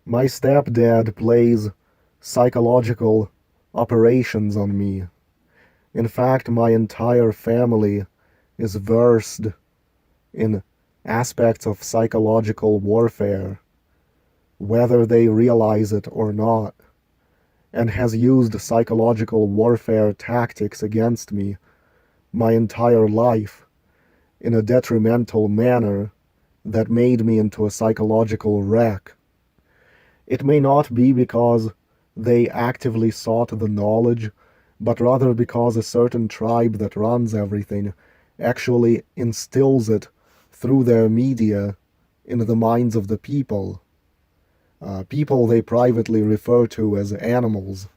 My stepdad plays psychological operations on me. In fact, my entire family is versed in aspects of psychological warfare, whether they realize it or not, and has used psychological warfare tactics against me my entire life in a detrimental manner that made me into a psychological wreck. It may not be because they actively sought the knowledge, but rather because a certain tribe that runs everything actually instills it through their media into the minds of the people. People they privately refer to as animals.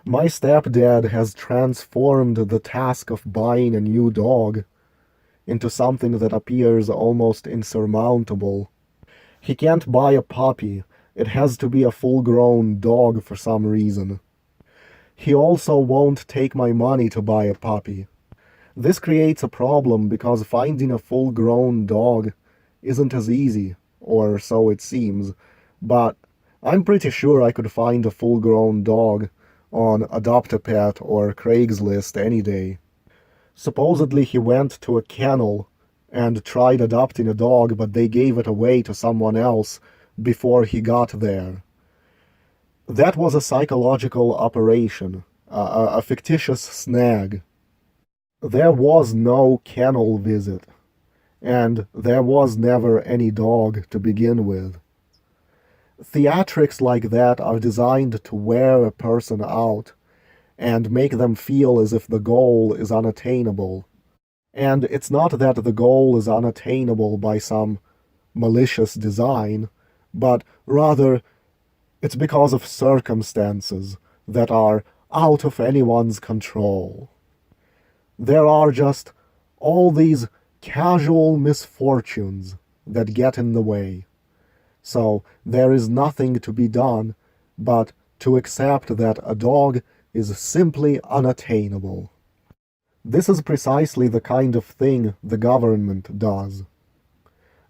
My stepdad has transformed the task of buying a new dog into something that appears almost insurmountable. He can't buy a puppy, it has to be a full-grown dog for some reason. He also won't take my money to buy a puppy. This creates a problem because finding a full-grown dog isn't as easy, or so it seems, but I'm pretty sure I could find a full-grown dog on Adopt-a-Pet or Craigslist any day. Supposedly he went to a kennel and tried adopting a dog, but they gave it away to someone else before he got there. That was a psychological operation, a fictitious snag. There was no kennel visit, and there was never any dog to begin with. Theatrics like that are designed to wear a person out and make them feel as if the goal is unattainable. And it's not that the goal is unattainable by some malicious design, but rather it's because of circumstances that are out of anyone's control. There are just all these casual misfortunes that get in the way. So there is nothing to be done but to accept that a dog is simply unattainable. This is precisely the kind of thing the government does.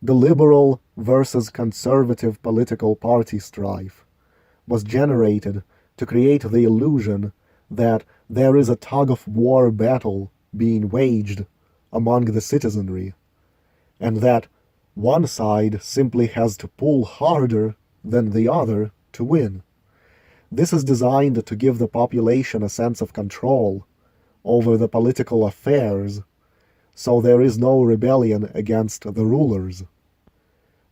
The liberal versus conservative political party strife was generated to create the illusion that there is a tug-of-war battle being waged among the citizenry, and that one side simply has to pull harder than the other to win. This is designed to give the population a sense of control over the political affairs, so there is no rebellion against the rulers.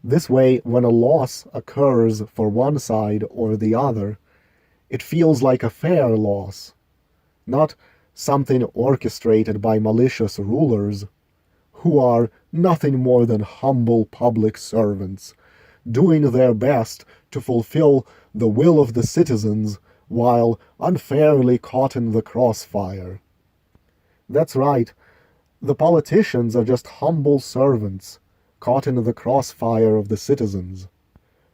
This way, when a loss occurs for one side or the other, it feels like a fair loss, not something orchestrated by malicious rulers, who are nothing more than humble public servants, doing their best to fulfill the will of the citizens while unfairly caught in the crossfire. That's right, the politicians are just humble servants caught in the crossfire of the citizens,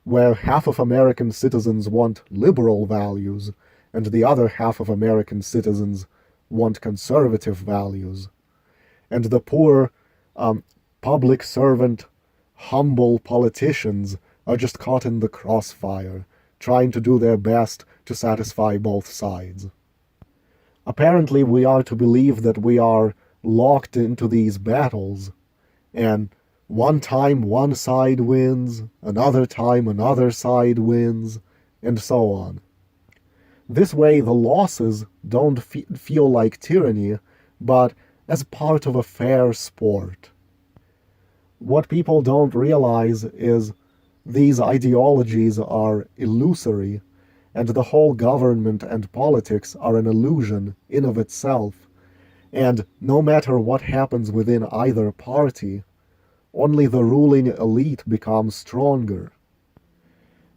where half of American citizens want liberal values and the other half of American citizens want conservative values. And the poor, public servant, humble politicians are just caught in the crossfire, trying to do their best to satisfy both sides. Apparently, we are to believe that we are locked into these battles, and one time one side wins, another time another side wins, and so on. This way, the losses don't feel like tyranny, but as part of a fair sport. What people don't realize is these ideologies are illusory, and the whole government and politics are an illusion in of itself, and no matter what happens within either party, only the ruling elite becomes stronger.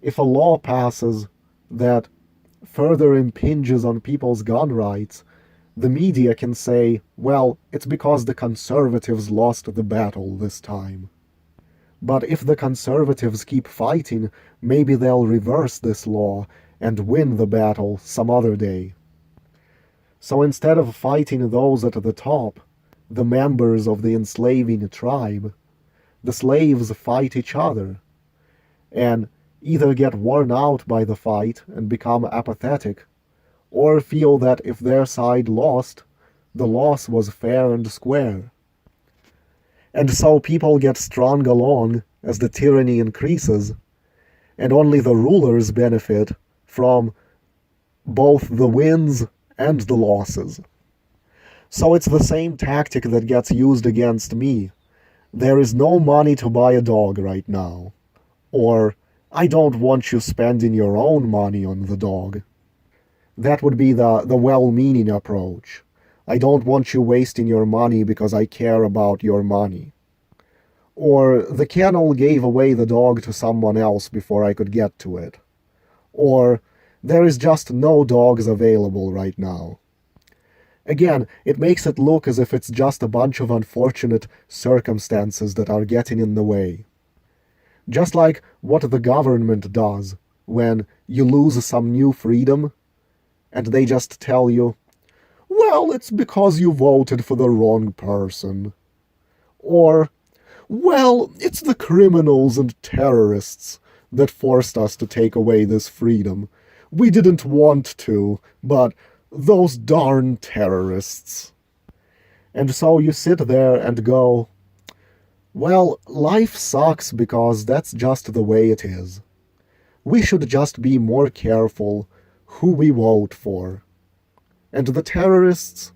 If a law passes that further impinges on people's gun rights, the media can say, well, it's because the conservatives lost the battle this time. But if the conservatives keep fighting, maybe they'll reverse this law and win the battle some other day. So instead of fighting those at the top, the members of the enslaving tribe, the slaves fight each other. And either get worn out by the fight and become apathetic, or feel that if their side lost, the loss was fair and square. And so people get strung along as the tyranny increases, and only the rulers benefit from both the wins and the losses. So it's the same tactic that gets used against me. There is no money to buy a dog right now. Or, I don't want you spending your own money on the dog. That would be the well-meaning approach. I don't want you wasting your money because I care about your money. Or, the kennel gave away the dog to someone else before I could get to it. Or, there is just no dogs available right now. Again, it makes it look as if it's just a bunch of unfortunate circumstances that are getting in the way. Just like what the government does when you lose some new freedom, and they just tell you, well, it's because you voted for the wrong person. Or, well, it's the criminals and terrorists that forced us to take away this freedom. We didn't want to, but those darn terrorists. And so you sit there and go, well, life sucks because that's just the way it is. We should just be more careful who we vote for. And the terrorists,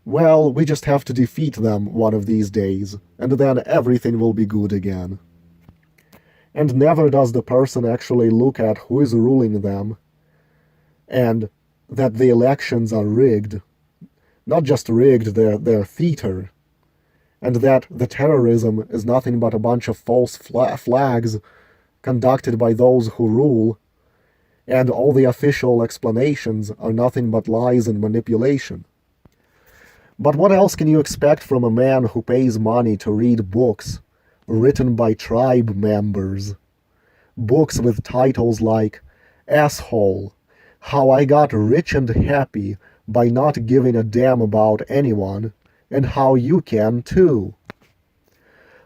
well, we just have to defeat them one of these days, and then everything will be good again. And never does the person actually look at who is ruling them, and that the elections are rigged. Not just rigged, they're theater. And that the terrorism is nothing but a bunch of false flags conducted by those who rule, and all the official explanations are nothing but lies and manipulation. But what else can you expect from a man who pays money to read books written by tribe members? Books with titles like Asshole, How I Got Rich and Happy by Not Giving a Damn About Anyone, and How You Can Too.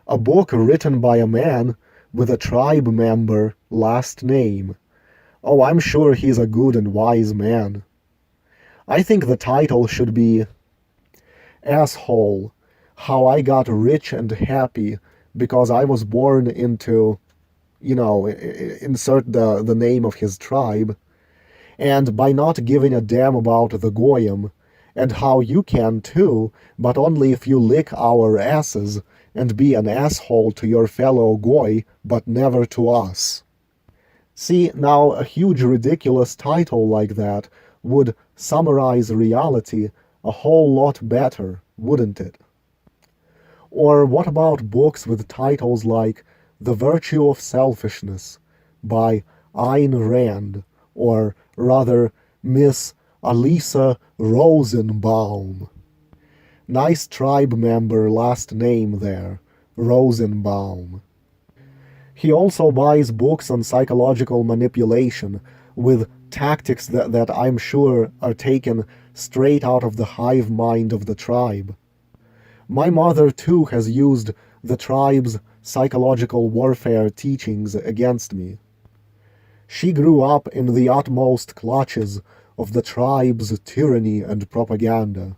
A book written by a man with a tribe member last name. Oh, I'm sure he's a good and wise man. I think the title should be Asshole, How I Got Rich and Happy because I was born into, insert the name of his tribe, and by not giving a damn about the Goyim, and how you can too, but only if you lick our asses and be an asshole to your fellow Goy, but never to us. See, now a huge ridiculous title like that would summarize reality a whole lot better, wouldn't it? Or what about books with titles like The Virtue of Selfishness by Ayn Rand, or rather Miss Alisa Rosenbaum? Nice tribe member last name there, Rosenbaum. He also buys books on psychological manipulation with tactics that I'm sure are taken straight out of the hive mind of the tribe. My mother too has used the tribe's psychological warfare teachings against me. She grew up in the utmost clutches of the tribe's tyranny and propaganda.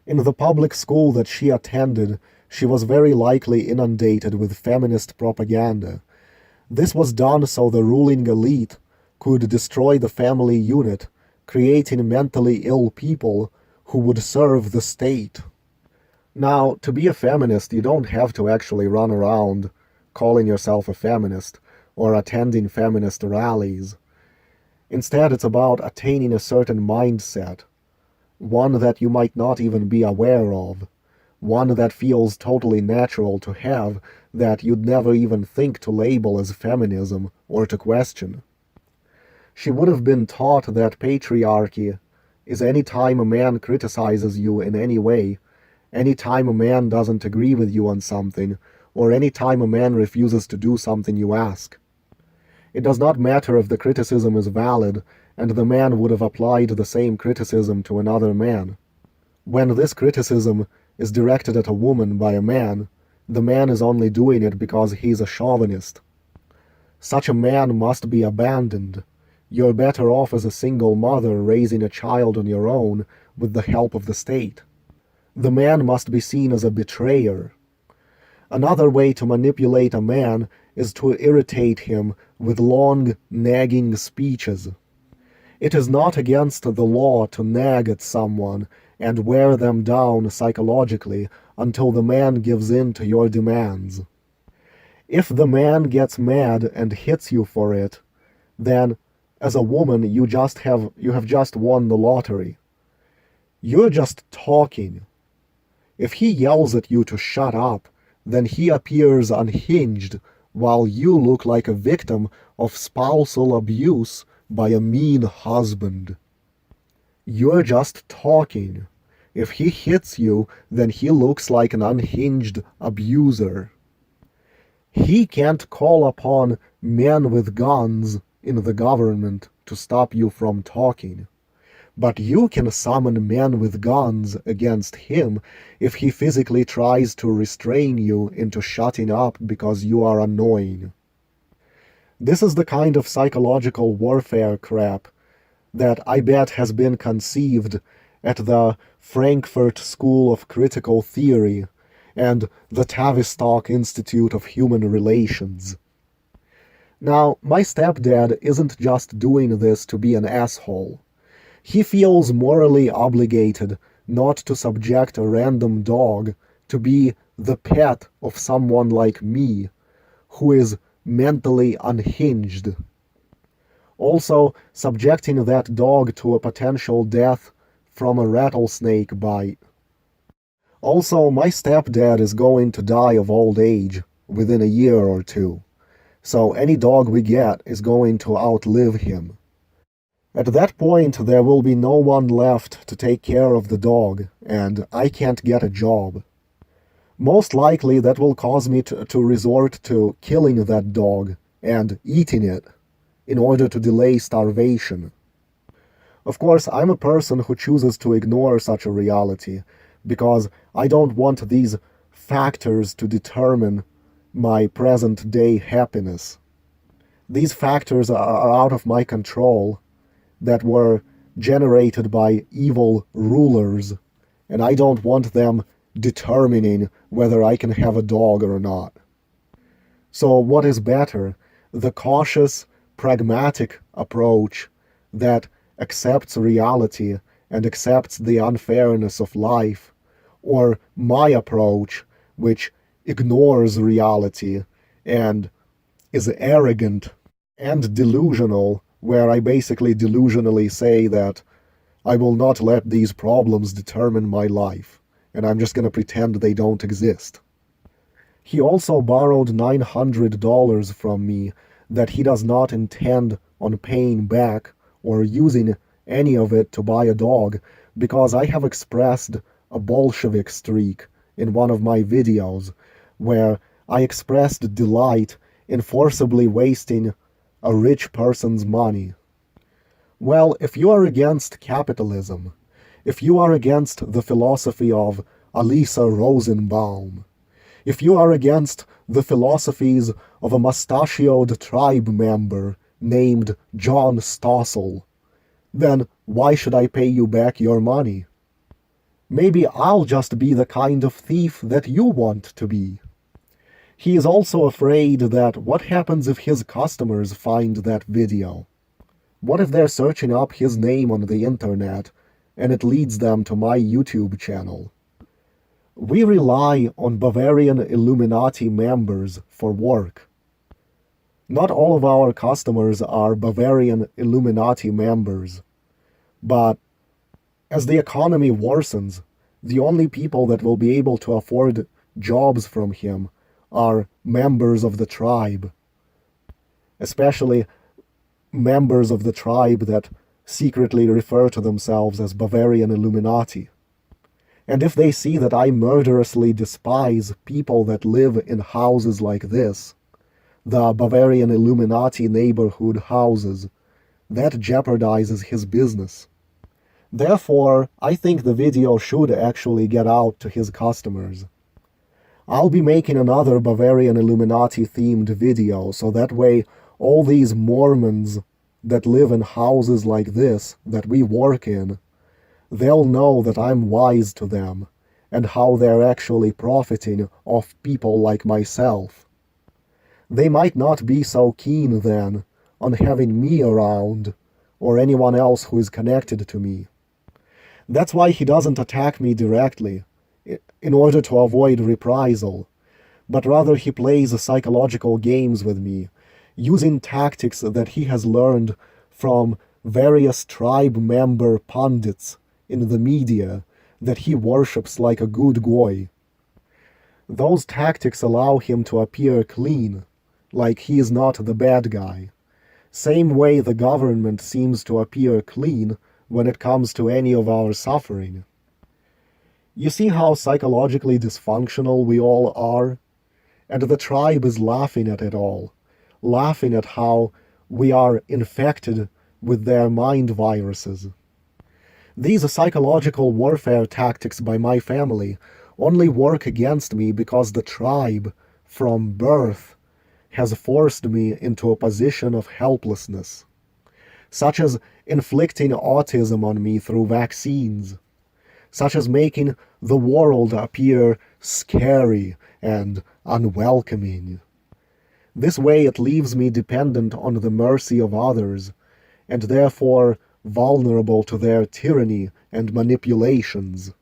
In the public school that she attended, she was very likely inundated with feminist propaganda. This was done so the ruling elite could destroy the family unit, creating mentally ill people who would serve the state. Now, to be a feminist, you don't have to actually run around calling yourself a feminist or attending feminist rallies. Instead, it's about attaining a certain mindset, one that you might not even be aware of, one that feels totally natural to have that you'd never even think to label as feminism or to question. She would have been taught that patriarchy is any time a man criticizes you in any way, any time a man doesn't agree with you on something, or any time a man refuses to do something you ask. It does not matter if the criticism is valid, and the man would have applied the same criticism to another man. When this criticism is directed at a woman by a man, the man is only doing it because he's a chauvinist. Such a man must be abandoned. You're better off as a single mother raising a child on your own with the help of the state. The man must be seen as a betrayer. Another way to manipulate a man is to irritate him with long, nagging speeches. It is not against the law to nag at someone and wear them down psychologically until the man gives in to your demands. If the man gets mad and hits you for it, then as a woman you have just won the lottery. You're just talking. If he yells at you to shut up, then he appears unhinged while you look like a victim of spousal abuse by a mean husband. You're just talking. If he hits you, then he looks like an unhinged abuser. He can't call upon men with guns in the government to stop you from talking. But you can summon men with guns against him if he physically tries to restrain you into shutting up because you are annoying. This is the kind of psychological warfare crap that I bet has been conceived at the Frankfurt School of Critical Theory and the Tavistock Institute of Human Relations. Now, my stepdad isn't just doing this to be an asshole. He feels morally obligated not to subject a random dog to be the pet of someone like me, who is mentally unhinged. Also, subjecting that dog to a potential death from a rattlesnake bite. Also, my stepdad is going to die of old age within a year or two, so any dog we get is going to outlive him. At that point, there will be no one left to take care of the dog, and I can't get a job. Most likely that will cause me to resort to killing that dog and eating it in order to delay starvation. Of course, I'm a person who chooses to ignore such a reality because I don't want these factors to determine my present-day happiness. These factors are out of my control, that were generated by evil rulers, and I don't want them determining whether I can have a dog or not. So what is better, the cautious, pragmatic approach that accepts reality and accepts the unfairness of life, or my approach, which ignores reality and is arrogant and delusional, where I basically delusionally say that I will not let these problems determine my life, and I'm just going to pretend they don't exist. He also borrowed $900 from me that he does not intend on paying back or using any of it to buy a dog because I have expressed a Bolshevik streak in one of my videos where I expressed delight in forcibly wasting a rich person's money. Well, if you are against capitalism, if you are against the philosophy of Alisa Rosenbaum, if you are against the philosophies of a mustachioed tribe member named John Stossel, then why should I pay you back your money? Maybe I'll just be the kind of thief that you want to be. He is also afraid that what happens if his customers find that video? What if they're searching up his name on the internet and it leads them to my YouTube channel? We rely on Bavarian Illuminati members for work. Not all of our customers are Bavarian Illuminati members, but as the economy worsens, the only people that will be able to afford jobs from him are members of the tribe, especially members of the tribe that secretly refer to themselves as Bavarian Illuminati. And if they see that I murderously despise people that live in houses like this, the Bavarian Illuminati neighborhood houses, that jeopardizes his business. Therefore, I think the video should actually get out to his customers. I'll be making another Bavarian Illuminati themed video, so that way All these Mormons that live in houses like this that we work in, they'll know that I'm wise to them and how they're actually profiting off people like myself. They might not be so keen then on having me around or anyone else who is connected to me. That's why he doesn't attack me directly, in order to avoid reprisal, but rather he plays psychological games with me, using tactics that he has learned from various tribe member pundits in the media that he worships like a good goy. Those tactics allow him to appear clean, like he is not the bad guy. Same way the government seems to appear clean when it comes to any of our suffering. You see how psychologically dysfunctional we all are? And the tribe is laughing at it all, laughing at how we are infected with their mind viruses. These psychological warfare tactics by my family only work against me because the tribe, from birth, has forced me into a position of helplessness, such as inflicting autism on me through vaccines, such as making the world appear scary and unwelcoming. This way it leaves me dependent on the mercy of others, and therefore vulnerable to their tyranny and manipulations.